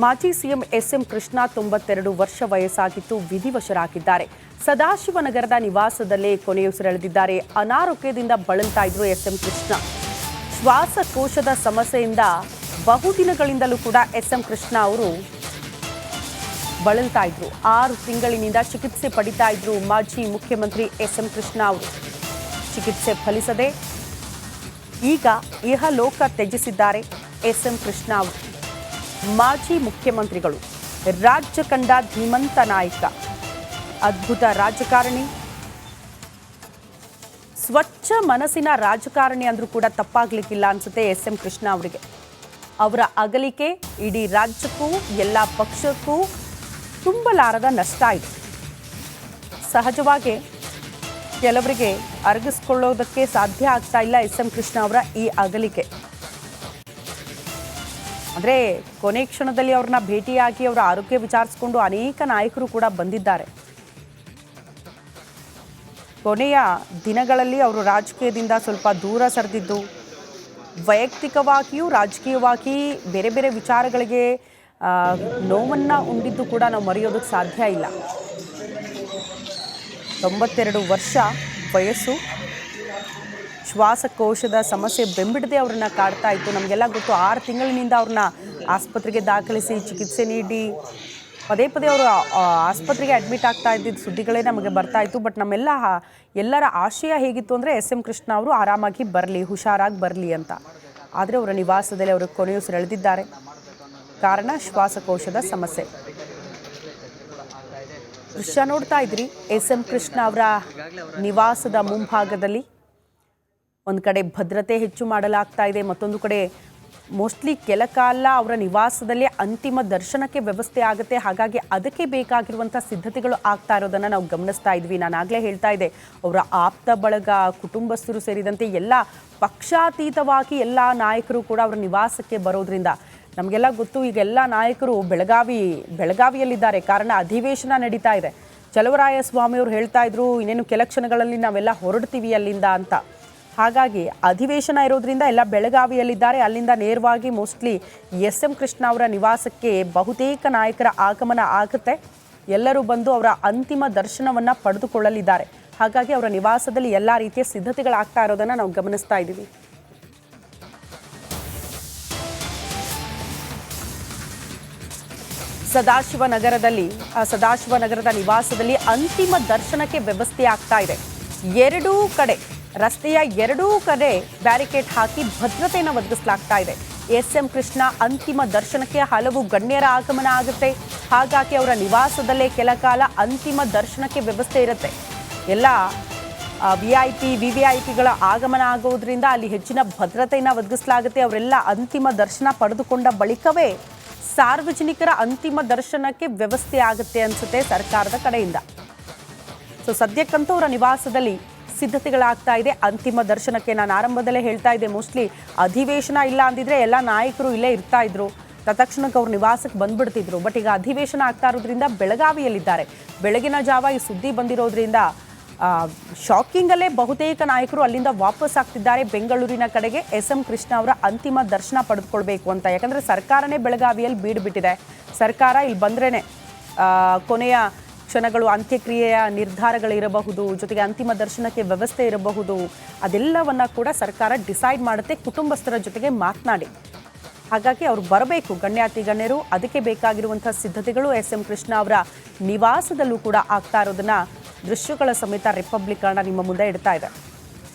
ಮಾಜಿ CM S M Krishna 92 ವರ್ಷ ವಯಸ್ಸಾಗಿದ್ದು ವಿಧಿವಶರಾಗಿದ್ದಾರೆ. ಸದಾಶಿವನಗರದ ನಿವಾಸದಲ್ಲೇ ಕೊನೆಯುಸಿರೆಳೆದಿದ್ದಾರೆ. ಅನಾರೋಗ್ಯದಿಂದ ಬಳಲ್ತಾ ಇದ್ರು ಎಸ್ಎಂ ಕೃಷ್ಣ. ಶ್ವಾಸಕೋಶದ ಸಮಸ್ಯೆಯಿಂದ ಬಹುದಿನಗಳಿಂದಲೂ ಕೂಡ ಎಸ್ಎಂ ಕೃಷ್ಣ ಅವರು ಬಳಲ್ತಾ ಇದ್ರು. 6 ತಿಂಗಳಿನಿಂದ ಚಿಕಿತ್ಸೆ ಪಡಿತಾ ಇದ್ರು ಮಾಜಿ ಮುಖ್ಯಮಂತ್ರಿ ಎಸ್ಎಂ ಕೃಷ್ಣ ಅವರು. ಚಿಕಿತ್ಸೆ ಫಲಿಸದೆ ಈಗ ಇಹಲೋಕ ತ್ಯಜಿಸಿದ್ದಾರೆ ಎಸ್ಎಂ ಕೃಷ್ಣ ಅವರು. ಮಾಜಿ ಮುಖ್ಯಮಂತ್ರಿಗಳು, ರಾಜ್ಯ ಕಂಡ ಧೀಮಂತ ನಾಯಕ, ಅದ್ಭುತ ರಾಜಕಾರಣಿ, ಸ್ವಚ್ಛ ಮನಸ್ಸಿನ ರಾಜಕಾರಣಿ ಅಂದ್ರೂ ಕೂಡ ತಪ್ಪಾಗ್ಲಿಕ್ಕಿಲ್ಲ ಅನ್ಸುತ್ತೆ ಎಸ್ಎಂ ಕೃಷ್ಣ ಅವರಿಗೆ. ಅವರ ಅಗಲಿಕೆ ಇಡೀ ರಾಜ್ಯಕ್ಕೂ ಎಲ್ಲ ಪಕ್ಷಕ್ಕೂ ತುಂಬಲಾರದ ನಷ್ಟ ಇದೆ. ಸಹಜವಾಗಿ ಕೆಲವರಿಗೆ ಅರಗಿಸ್ಕೊಳ್ಳೋದಕ್ಕೆ ಸಾಧ್ಯ ಆಗ್ತಾ ಇಲ್ಲ ಎಸ್ಎಂ ಕೃಷ್ಣ ಅವರ ಈ ಅಗಲಿಕೆ. ಅಂದರೆ ಕೊನೆ ಕ್ಷಣದಲ್ಲಿ ಅವ್ರನ್ನ ಭೇಟಿಯಾಗಿ ಅವರ ಆರೋಗ್ಯ ವಿಚಾರಿಸಿಕೊಂಡು ಅನೇಕ ನಾಯಕರು ಕೂಡ ಬಂದಿದ್ದಾರೆ. ಕೊನೆಯ ದಿನಗಳಲ್ಲಿ ಅವರು ರಾಜಕೀಯದಿಂದ ಸ್ವಲ್ಪ ದೂರ ಸರಿದಿದ್ದು, ವೈಯಕ್ತಿಕವಾಗಿಯೂ ರಾಜಕೀಯವಾಗಿ ಬೇರೆ ಬೇರೆ ವಿಚಾರಗಳಿಗೆ ನೋವನ್ನು ಉಂಡಿದ್ದು ಕೂಡ ನಾವು ಮರೆಯೋದಕ್ಕೆ ಸಾಧ್ಯ ಇಲ್ಲ. 92 ವರ್ಷ ವಯಸ್ಸು, ಶ್ವಾಸಕೋಶದ ಸಮಸ್ಯೆ ಬೆಂಬಿಡದೆ ಅವ್ರನ್ನ ಕಾಡ್ತಾ ಇತ್ತು. ನಮಗೆಲ್ಲ ಗೊತ್ತು, 6 ತಿಂಗಳಿನಿಂದ ಅವ್ರನ್ನ ಆಸ್ಪತ್ರೆಗೆ ದಾಖಲಿಸಿ ಚಿಕಿತ್ಸೆ ನೀಡಿ ಪದೇ ಪದೇ ಅವರು ಆಸ್ಪತ್ರೆಗೆ ಅಡ್ಮಿಟ್ ಆಗ್ತಾ ಇದ್ದಿದ್ದ ಸುದ್ದಿಗಳೇ ನಮಗೆ ಬರ್ತಾ ಇತ್ತು. ಬಟ್ ಎಲ್ಲರ ಆಶಯ ಹೇಗಿತ್ತು ಅಂದರೆ ಎಸ್ಎಂ ಕೃಷ್ಣ ಅವರು ಆರಾಮಾಗಿ ಬರಲಿ, ಹುಷಾರಾಗಿ ಬರಲಿ ಅಂತ. ಆದರೆ ಅವರ ನಿವಾಸದಲ್ಲಿ ಅವರು ಕೊನೆಯುಸಿರೆಳೆದಿದ್ದಾರೆ. ಕಾರಣ ಶ್ವಾಸಕೋಶದ ಸಮಸ್ಯೆ. ದೃಶ್ಯ ನೋಡ್ತಾ ಇದ್ರಿ, ಎಸ್ಎಂ ಕೃಷ್ಣ ಅವರ ನಿವಾಸದ ಮುಂಭಾಗದಲ್ಲಿ ಒಂದು ಕಡೆ ಭದ್ರತೆ ಹೆಚ್ಚು ಮಾಡಲಾಗ್ತಾ ಇದೆ, ಮತ್ತೊಂದು ಕಡೆ ಮೋಸ್ಟ್ಲಿ ಕೆಲ ಕಾಲ ಅವರ ನಿವಾಸದಲ್ಲಿ ಅಂತಿಮ ದರ್ಶನಕ್ಕೆ ವ್ಯವಸ್ಥೆ ಆಗುತ್ತೆ. ಹಾಗಾಗಿ ಅದಕ್ಕೆ ಬೇಕಾಗಿರುವಂಥ ಸಿದ್ಧತೆಗಳು ಆಗ್ತಾ ಇರೋದನ್ನು ನಾವು ಗಮನಿಸ್ತಾ ಇದ್ವಿ. ನಾನು ಆಗಲೇ ಹೇಳ್ತಾ ಇದ್ದೆ, ಅವರ ಆಪ್ತ ಬಳಗ, ಕುಟುಂಬಸ್ಥರು ಸೇರಿದಂತೆ ಎಲ್ಲ ಪಕ್ಷಾತೀತವಾಗಿ ಎಲ್ಲ ನಾಯಕರು ಕೂಡ ಅವರ ನಿವಾಸಕ್ಕೆ ಬರೋದ್ರಿಂದ ನಮಗೆಲ್ಲ ಗೊತ್ತು. ಈಗ ಎಲ್ಲ ನಾಯಕರು ಬೆಳಗಾವಿಯಲ್ಲಿದ್ದಾರೆ. ಕಾರಣ ಅಧಿವೇಶನ ನಡೀತಾ ಇದೆ. ಚಲುವರಾಯಸ್ವಾಮಿ ಅವರು ಹೇಳ್ತಾ ಇದ್ರು, ಇನ್ನೇನು ಕೆಲ ಕ್ಷಣಗಳಲ್ಲಿ ನಾವೆಲ್ಲ ಹೊರಡ್ತೀವಿ ಅಲ್ಲಿಂದ ಅಂತ. ಹಾಗಾಗಿ ಅಧಿವೇಶನ ಇರೋದ್ರಿಂದ ಎಲ್ಲ ಬೆಳಗಾವಿಯಲ್ಲಿದ್ದಾರೆ. ಅಲ್ಲಿಂದ ನೇರವಾಗಿ ಮೋಸ್ಟ್ಲಿ ಎಸ್ಎಂ ಕೃಷ್ಣ ಅವರ ನಿವಾಸಕ್ಕೆ ಬಹುತೇಕ ನಾಯಕರ ಆಗಮನ ಆಗುತ್ತೆ. ಎಲ್ಲರೂ ಬಂದು ಅವರ ಅಂತಿಮ ದರ್ಶನವನ್ನು ಪಡೆದುಕೊಳ್ಳಲಿದ್ದಾರೆ. ಹಾಗಾಗಿ ಅವರ ನಿವಾಸದಲ್ಲಿ ಎಲ್ಲ ರೀತಿಯ ಸಿದ್ಧತೆಗಳಾಗ್ತಾ ಇರೋದನ್ನು ನಾವು ಗಮನಿಸ್ತಾ ಇದ್ದೀವಿ. ಸದಾಶಿವನಗರದ ನಿವಾಸದಲ್ಲಿ ಅಂತಿಮ ದರ್ಶನಕ್ಕೆ ವ್ಯವಸ್ಥೆ ಆಗ್ತಾ ಇದೆ. ರಸ್ತೆಯ ಎರಡೂ ಕಡೆ ಬ್ಯಾರಿಕೇಡ್ ಹಾಕಿ ಭದ್ರತೆಯನ್ನು ಒದಗಿಸಲಾಗ್ತಾ ಇದೆ. ಎಸ್ಎಂ ಕೃಷ್ಣ ಅಂತಿಮ ದರ್ಶನಕ್ಕೆ ಹಲವು ಗಣ್ಯರ ಆಗಮನ ಆಗುತ್ತೆ. ಹಾಗಾಗಿ ಅವರ ನಿವಾಸದಲ್ಲೇ ಕೆಲ ಕಾಲ ಅಂತಿಮ ದರ್ಶನಕ್ಕೆ ವ್ಯವಸ್ಥೆ ಇರುತ್ತೆ. ಎಲ್ಲ ವಿವಿಐಪಿಗಳ ಆಗಮನ ಆಗೋದ್ರಿಂದ ಅಲ್ಲಿ ಹೆಚ್ಚಿನ ಭದ್ರತೆಯನ್ನು ಒದಗಿಸಲಾಗುತ್ತೆ. ಅವರೆಲ್ಲ ಅಂತಿಮ ದರ್ಶನ ಪಡೆದುಕೊಂಡ ಬಳಿಕವೇ ಸಾರ್ವಜನಿಕರ ಅಂತಿಮ ದರ್ಶನಕ್ಕೆ ವ್ಯವಸ್ಥೆ ಆಗುತ್ತೆ ಅನ್ಸುತ್ತೆ ಸರ್ಕಾರದ ಕಡೆಯಿಂದ. ಸದ್ಯಕ್ಕಂತೂ ಅವರ ನಿವಾಸದಲ್ಲಿ ಸಿದ್ಧತೆಗಳಾಗ್ತಾ ಇದೆ ಅಂತಿಮ ದರ್ಶನಕ್ಕೆ. ನಾನು ಆರಂಭದಲ್ಲೇ ಹೇಳ್ತಾ ಇದ್ದೆ, ಮೋಸ್ಟ್ಲಿ ಅಧಿವೇಶನ ಇಲ್ಲ ಅಂದಿದ್ರೆ ಎಲ್ಲ ನಾಯಕರು ಇಲ್ಲೇ ಇರ್ತಾ ಇದ್ರು, ತತ್ಕ್ಷಣಕ್ಕೆ ಅವ್ರ ನಿವಾಸಕ್ಕೆ ಬಂದ್ಬಿಡ್ತಿದ್ರು. ಬಟ್ ಈಗ ಅಧಿವೇಶನ ಆಗ್ತಾ ಇರೋದ್ರಿಂದ ಬೆಳಗಾವಿಯಲ್ಲಿದ್ದಾರೆ. ಬೆಳಗಿನ ಜಾವ ಈ ಸುದ್ದಿ ಬಂದಿರೋದ್ರಿಂದ ಶಾಕಿಂಗಲ್ಲೇ ಬಹುತೇಕ ನಾಯಕರು ಅಲ್ಲಿಂದ ವಾಪಸ್ ಆಗ್ತಿದ್ದಾರೆ ಬೆಂಗಳೂರಿನ ಕಡೆಗೆ ಎಸ್ಎಂ ಕೃಷ್ಣ ಅವರ ಅಂತಿಮ ದರ್ಶನ ಪಡೆದುಕೊಳ್ಬೇಕು ಅಂತ. ಯಾಕಂದರೆ ಸರ್ಕಾರನೇ ಬೆಳಗಾವಿಯಲ್ಲಿ ಬೀಡುಬಿಟ್ಟಿದೆ. ಸರ್ಕಾರ ಇಲ್ಲಿ ಬಂದ್ರೇ ಕೊನೆಯ ಕ್ಷಣಗಳು, ಅಂತ್ಯಕ್ರಿಯೆಯ ನಿರ್ಧಾರಗಳಿರಬಹುದು, ಜೊತೆಗೆ ಅಂತಿಮ ದರ್ಶನಕ್ಕೆ ವ್ಯವಸ್ಥೆ ಇರಬಹುದು, ಅದೆಲ್ಲವನ್ನ ಕೂಡ ಸರ್ಕಾರ ಡಿಸೈಡ್ ಮಾಡುತ್ತೆ ಕುಟುಂಬಸ್ಥರ ಜೊತೆಗೆ ಮಾತನಾಡಿ. ಹಾಗಾಗಿ ಅವ್ರು ಬರಬೇಕು, ಗಣ್ಯಾತಿ ಗಣ್ಯರು. ಅದಕ್ಕೆ ಬೇಕಾಗಿರುವಂಥ ಸಿದ್ಧತೆಗಳು ಎಸ್ಎಂ ಕೃಷ್ಣ ಅವರ ನಿವಾಸದಲ್ಲೂ ಕೂಡ ಆಗ್ತಾ ಇರೋದನ್ನ ದೃಶ್ಯಗಳ ಸಮೇತ ರಿಪಬ್ಲಿಕ್ ಕನ್ನಡ ನಿಮ್ಮ ಮುಂದೆ ಇಡ್ತಾ ಇದೆ.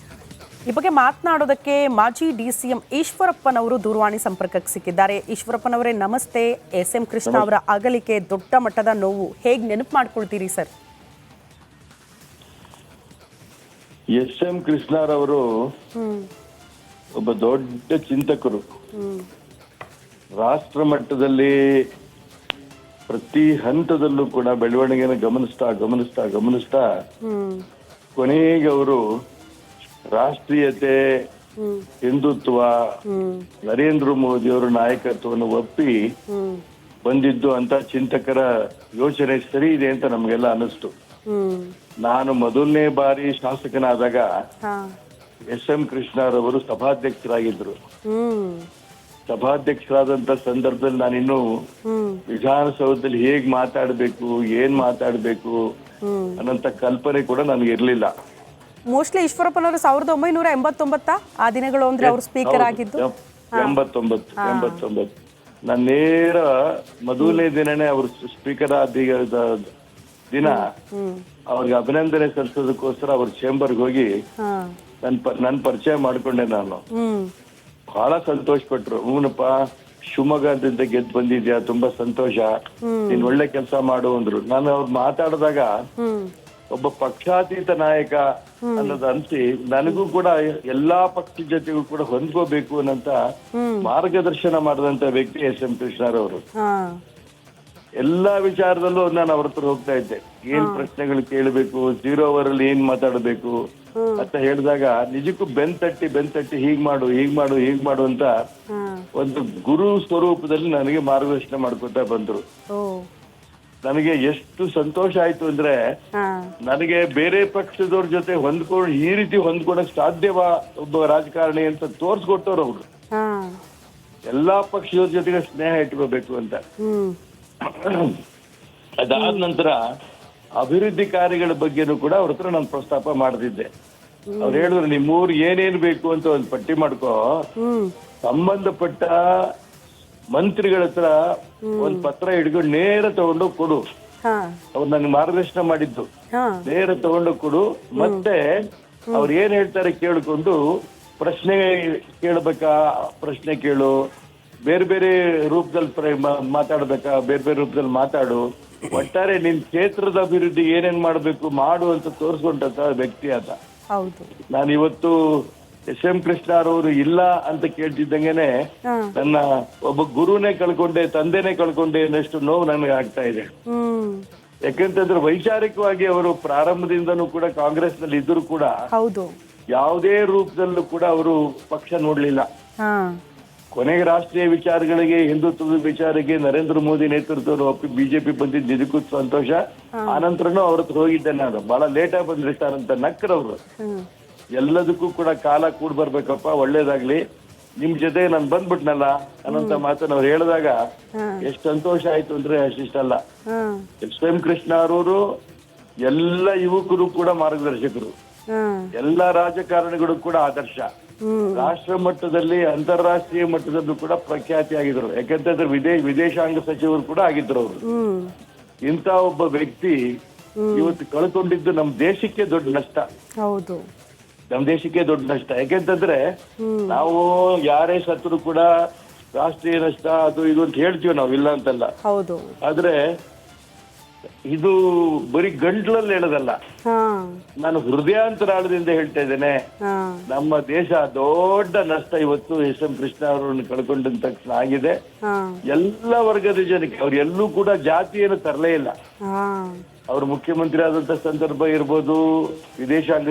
ಈ ಬಗ್ಗೆ ಮಾತನಾಡೋದಕ್ಕೆ ಮಾಜಿ ಡಿಸಿಎಂ ಈಶ್ವರಪ್ಪನವರು ದೂರವಾಣಿ ಸಂಪರ್ಕಕ್ಕೆ ಸಿಕ್ಕಿದ್ದಾರೆ. ಈಶ್ವರಪ್ಪನವರೇ ನಮಸ್ತೆ. ಎಸ್ಎಂ ಕೃಷ್ಣ ಅವರ ಅಗಲಿಕೆ ದೊಡ್ಡ ಮಟ್ಟದ ನೋವು, ಹೇಗೆ ನೆನಪು ಮಾಡ್ಕೊಳ್ತೀರಿ ಸರ್? ಎಸ್ಎಂ ಕೃಷ್ಣರವರು ಒಬ್ಬ ದೊಡ್ಡ ಚಿಂತಕರು. ರಾಷ್ಟ್ರ ಮಟ್ಟದಲ್ಲಿ ಪ್ರತಿ ಹಂತದಲ್ಲೂ ಕೂಡ ಬೆಳವಣಿಗೆಯನ್ನು ಗಮನಿಸ್ತಾ ಕೊನೆಗೆ ಅವರು ರಾಷ್ಟ್ರೀಯತೆ, ಹಿಂದುತ್ವ, ನರೇಂದ್ರ ಮೋದಿ ಅವರ ನಾಯಕತ್ವವನ್ನು ಒಪ್ಪಿ ಬಂದಿದ್ದು ಅಂತ ಚಿಂತಕರ ಯೋಚನೆ ಸರಿ ಇದೆ ಅಂತ ನಮಗೆಲ್ಲ ಅನಿಸ್ತು. ನಾನು ಮೊದಲನೇ ಬಾರಿ ಶಾಸಕನಾದಾಗ ಎಸ್ ಎಂ ಕೃಷ್ಣರವರು ಸಭಾಧ್ಯಕ್ಷರಾಗಿದ್ರು. ಸಭಾಧ್ಯಕ್ಷರಾದಂತ ಸಂದರ್ಭದಲ್ಲಿ ನಾನಿನ್ನು ಹ್ಮ್ ವಿಧಾನಸೌಧದಲ್ಲಿ ಹೇಗ್ ಮಾತಾಡ್ಬೇಕು ಏನ್ ಮಾತಾಡ್ಬೇಕು ಅನ್ನೋಂತ ಕಲ್ಪನೆ ಕೂಡ ನನಗೆ ಇರ್ಲಿಲ್ಲ. ಮೋಸ್ಟ್ಲಿ ಈಶ್ವರಪ್ಪನವರು 1989 ಆ ದಿನಗಳು ಅಂದ್ರೆ ಅವ್ರು ಸ್ಪೀಕರ್ ಆಗಿದ್ದು 89 ನಾನು ನೇರ ಮೊದಲನೇ ದಿನನೇ ಅವ್ರು ಸ್ಪೀಕರ್ ಆದ ದಿನ ಅವ್ರಿಗೆ ಅಭಿನಂದನೆ ಸಲ್ಲಿಸೋದಕ್ಕೋಸ್ಕರ ಅವ್ರ ಚೇಂಬರ್ಗೆ ಹೋಗಿ ಹಾ ನನ್ ಪರಿಚಯ ಮಾಡ್ಕೊಂಡೆ ನಾನು. ಹ್ಮ್ ಬಹಳ ಸಂತೋಷ ಪಟ್ರು. ಹೂನಪ್ಪ, ಶಿವಮೊಗ್ಗದಿಂದ ಗೆದ್ದು ಬಂದಿದ್ಯಾ, ತುಂಬಾ ಸಂತೋಷ, ನೀನ್ ಒಳ್ಳೆ ಕೆಲಸ ಮಾಡು ಅಂದ್ರು. ನಾನು ಅವ್ರು ಮಾತಾಡಿದಾಗ ಹ್ಮ್ ಒಬ್ಬ ಪಕ್ಷಾತೀತ ನಾಯಕ ಅನ್ನೋದು ಅನ್ಸಿ ನನಗೂ ಕೂಡ ಎಲ್ಲಾ ಪಕ್ಷದ ಜೊತೆಗೂ ಕೂಡ ಹೊಂದ್ಕೋಬೇಕು ಅನ್ನಂತ ಮಾರ್ಗದರ್ಶನ ಮಾಡಿದಂತ ವ್ಯಕ್ತಿ ಎಸ್.ಎಂ. ಕೃಷ್ಣರವರು. ಹಾ ಎಲ್ಲಾ ವಿಚಾರದಲ್ಲೂ ನಾನು ಅವ್ರ ಹತ್ರ ಹೋಗ್ತಾ ಇದ್ದೆ. ಏನ್ ಪ್ರಶ್ನೆಗಳು ಕೇಳಬೇಕು, 0 ಅವರ್ ಅಲ್ಲಿ ಏನ್ ಮಾತಾಡಬೇಕು ಅಂತ ಹೇಳಿದಾಗ ನಿಜಕ್ಕೂ ಬೆನ್ ತಟ್ಟಿ ಹೀಗ್ ಮಾಡು ಅಂತ ಹಾ ಒಂದು ಗುರು ಸ್ವರೂಪದಲ್ಲಿ ನನಗೆ ಮಾರ್ಗದರ್ಶನ ಮಾಡ್ಕೊತಾ ಬಂದ್ರು. ಓ ನನಗೆ ಎಷ್ಟು ಸಂತೋಷ ಆಯ್ತು ಅಂದ್ರೆ, ಹಾ ನನಗೆ ಬೇರೆ ಪಕ್ಷದವ್ರ ಜೊತೆ ಈ ರೀತಿ ಹೊಂದ್ಕೊಳಕ್ ಸಾಧ್ಯವಾ ಒಬ್ಬ ರಾಜಕಾರಣಿ ಅಂತ ತೋರ್ಸ್ಕೊಟ್ಟವ್ರು ಅವ್ರು. ಹಾ ಎಲ್ಲಾ ಪಕ್ಷದವ್ರ ಜೊತೆಗೆ ಸ್ನೇಹ ಇಟ್ಕೋಬೇಕು ಅಂತ. ಹ್ಮ್ ಅದಾದ ನಂತರ ಅಭಿವೃದ್ಧಿ ಕಾರ್ಯಗಳ ಬಗ್ಗೆನೂ ಕೂಡ ಅವ್ರ ಹತ್ರ ನಾನು ಪ್ರಸ್ತಾಪ ಮಾಡ್ತಿದ್ದೆ. ಅವ್ರು ಹೇಳಿದ್ರು, ನಿಮ್ಮೂರ್ ಏನೇನ್ ಬೇಕು ಅಂತ ಒಂದ್ ಪಟ್ಟಿ ಮಾಡ್ಕೋ, ಸಂಬಂಧಪಟ್ಟ ಮಂತ್ರಿಗಳ ಹತ್ರ ಒಂದ್ ಪತ್ರ ಹಿಡ್ಕೊಂಡು ನೇರ ತಗೊಂಡೋಗಿ ಕೊಡು. ಹಾ ಅವ್ರು ನನ್ಗೆ ಮಾರ್ಗದರ್ಶನ ಮಾಡಿದ್ದು. ಹಾ ನೇರ ತಗೊಂಡೋಗಿ ಕೊಡು, ಮತ್ತೆ ಅವ್ರು ಏನ್ ಹೇಳ್ತಾರೆ ಕೇಳ್ಕೊಂಡು ಪ್ರಶ್ನೆ ಕೇಳ್ಬೇಕಾ ಪ್ರಶ್ನೆ ಕೇಳು, ಬೇರೆ ಬೇರೆ ರೂಪದಲ್ಲಿ ಮಾತಾಡ್ಬೇಕಾ ಬೇರೆ ಬೇರೆ ರೂಪದಲ್ಲಿ ಮಾತಾಡು, ಒಟ್ಟಾರೆ ನಿನ್ ಕ್ಷೇತ್ರದ ಅಭಿವೃದ್ಧಿ ಏನೇನ್ ಮಾಡ್ಬೇಕು ಮಾಡು ಅಂತ ತೋರಿಸ್ಕೊಂಡಂತ ವ್ಯಕ್ತಿ ಆತ. ಹೌದು. ನಾನು ಇವತ್ತು ಎಸ್.ಎಂ. ಕೃಷ್ಣರವರು ಇಲ್ಲ ಅಂತ ಕೇಳ್ತಿದ್ದಂಗೆನೆ ನನ್ನ ಒಬ್ಬ ಗುರುನೇ ಕಳ್ಕೊಂಡೆ, ತಂದೆನೇ ಕಳ್ಕೊಂಡೆ ಅನ್ನಷ್ಟು ನೋವು ನನಗೆ ಆಗ್ತಾ ಇದೆ. ಯಾಕಂತಂದ್ರೆ ವೈಚಾರಿಕವಾಗಿ ಅವರು ಪ್ರಾರಂಭದಿಂದನೂ ಕೂಡ ಕಾಂಗ್ರೆಸ್ ನಲ್ಲಿ ಇದ್ರು ಕೂಡ ಹೌದು, ಯಾವುದೇ ರೂಪದಲ್ಲೂ ಕೂಡ ಅವರು ಪಕ್ಷ ನೋಡ್ಲಿಲ್ಲ. ಕೊನೆಗೆ ರಾಷ್ಟ್ರೀಯ ವಿಚಾರಗಳಿಗೆ, ಹಿಂದುತ್ವದ ವಿಚಾರಕ್ಕೆ ನರೇಂದ್ರ ಮೋದಿ ನೇತೃತ್ವದ ಒಪ್ಪಿ ಬಿಜೆಪಿ ಬಂದಿದ್ದು ನಿಜಕ್ಕೂ ಸಂತೋಷ. ಆನಂತರನು ಅವ್ರ ಹತ್ರ ಹೋಗಿದ್ದೆ ನಾನು. ಬಹಳ ಲೇಟ್ ಆಗಿ ಬಂದಿರ್ತಾರಂತ ನಕ್ಕರವ್ರು. ಎಲ್ಲದಕ್ಕೂ ಕೂಡ ಕಾಲ ಕೂಡ್ ಬರ್ಬೇಕಪ್ಪ, ಒಳ್ಳೇದಾಗ್ಲಿ, ನಿಮ್ ಜೊತೆ ನಾನು ಬಂದ್ಬಿಟ್ನಲ್ಲ ಅನ್ನೋಂತ ಮಾತನ್ನ ಅವ್ರು ಹೇಳಿದಾಗ ಎಷ್ಟು ಸಂತೋಷ ಆಯ್ತು ಅಂದ್ರೆ ಅಷ್ಟಿಷ್ಟಲ್ಲ. ಎಸ್.ಎಂ. ಕೃಷ್ಣರವರು ಎಲ್ಲ ಯುವಕರು ಕೂಡ ಮಾರ್ಗದರ್ಶಕರು, ಎಲ್ಲ ರಾಜಕಾರಣಿಗಳು ಕೂಡ ಆದರ್ಶ. ರಾಷ್ಟ್ರ ಮಟ್ಟದಲ್ಲಿ ಅಂತಾರಾಷ್ಟ್ರೀಯ ಮಟ್ಟದಲ್ಲೂ ಕೂಡ ಪ್ರಖ್ಯಾತಿ ಆಗಿದ್ರು. ಯಾಕಂತಂದ್ರೆ ವಿದೇಶಾಂಗ ಸಚಿವರು ಕೂಡ ಆಗಿದ್ರು ಅವರು. ಇಂತ ಒಬ್ಬ ವ್ಯಕ್ತಿ ಇವತ್ತು ಕಳ್ಕೊಂಡಿದ್ದು ನಮ್ಮ ದೇಶಕ್ಕೆ ದೊಡ್ಡ ನಷ್ಟ. ಹೌದು, ನಮ್ಮ ದೇಶಕ್ಕೆ ದೊಡ್ಡ ನಷ್ಟ. ಯಾಕೆಂತಂದ್ರೆ ನಾವು ಯಾರೇ ಸತ್ರು ಕೂಡ ರಾಷ್ಟ್ರೀಯ ನಷ್ಟ ಅದು ಇದು ಅಂತ ಹೇಳ್ತೀವಿ ನಾವು, ಇಲ್ಲ ಅಂತಲ್ಲ. ಹೌದು, ಆದ್ರೆ ಇದು ಬರೀ ಗಂಟ್ಲಲ್ಲಿ ಹೇಳೋದಲ್ಲ, ನಾನು ಹೃದಯಾಂತರಾಳದಿಂದ ಹೇಳ್ತಾ ಇದ್ದೇನೆ. ನಮ್ಮ ದೇಶ ದೊಡ್ಡ ನಷ್ಟ ಇವತ್ತು ಎಸ್.ಎಂ. ಕೃಷ್ಣ ಅವರನ್ನು ಕಳ್ಕೊಂಡ ತಕ್ಷಣ ಆಗಿದೆ. ಎಲ್ಲ ವರ್ಗದ ಜನಕ್ಕೆ, ಅವ್ರು ಎಲ್ಲೂ ಕೂಡ ಜಾತಿಯನ್ನು ತರಲೇ ಇಲ್ಲ. ಅವ್ರು ಮುಖ್ಯಮಂತ್ರಿ ಆದಂತ ಸಂದರ್ಭ ಇರ್ಬೋದು, ವಿದೇಶಾಂಗ